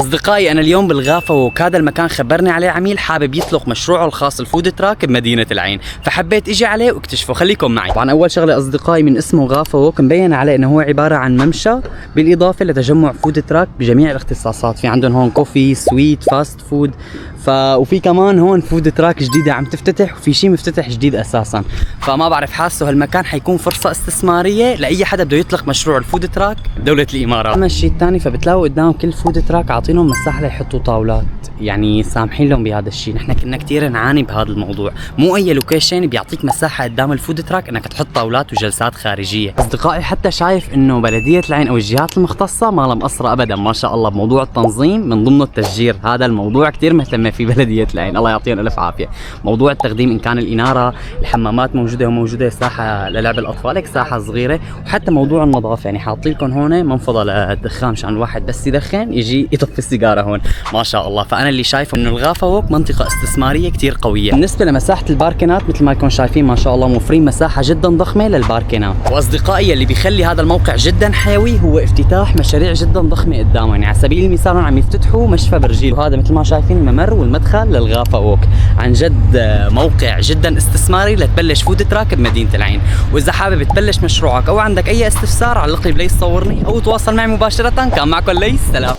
أصدقائي أنا اليوم بالغافة وهذا المكان خبرني عليه عميل حابب يطلق مشروعه الخاص الفود تراك بمدينة العين، فحبيت اجي عليه واكتشفه. خليكم معي. طبعا أول شغلة أصدقائي من اسمه غافة ووك مبين عليه إنه هو عبارة عن ممشى بالإضافة لتجمع فود تراك بجميع الاختصاصات. في عندهم هون كوفي، سويت، فاست فود، وفي كمان هون فود تراك جديدة عم تفتتح، وفي شيء مفتتح جديد أساسا. فما بعرف، حاسه هالمكان حيكون فرصة استثمارية لأي حدا بده يطلق مشروع الفود تراك بدولة الإمارات. أما الشيء الثاني فبتلاقوا قدام كل فود تراك عاطينهم مساحة ليحطوا طاولات، يعني سامحين لهم بهذا الشيء. نحن كنا كثير نعاني بهذا الموضوع، مو اي لوكيشن بيعطيك مساحه قدام الفود تراك انك تحط طاولات وجلسات خارجيه. اصدقائي حتى شايف انه بلديه العين او الجهات المختصه ما لها مقصره ابدا ما شاء الله بموضوع التنظيم، من ضمنه التشجير. هذا الموضوع كثير مهتمه فيه بلديه العين، الله يعطيهم الف عافيه. موضوع التقديم ان كان الاناره، الحمامات موجوده، وموجوده ساحه للعب الاطفال، هيك ساحه صغيره، وحتى موضوع النظافه، يعني حاطين لكم هون منفضه للدخان مشان الواحد بس يدخن يجي يطفي السيجاره هون ما شاء الله. فانا اللي شايفه انه الغافة ووك منطقة استثمارية كتير قوية. بالنسبة لمساحة الباركينات مثل ما يكون شايفين ما شاء الله موفرين مساحة جدا ضخمة للباركينات. واصدقائي اللي بيخلي هذا الموقع جدا حيوي هو افتتاح مشاريع جدا ضخمة قدامه. يعني على سبيل المثال عم يفتتحوا مشفى برجيل، وهذا مثل ما شايفين الممر والمدخل للغافة ووك. عن جد موقع جدا استثماري لتبلش فود تراك بمدينة العين. واذا حابب تبلش مشروعك او عندك اي استفسار علق لي بليس صورني او تواصل معي مباشرة. كان معكم ليس، سلام.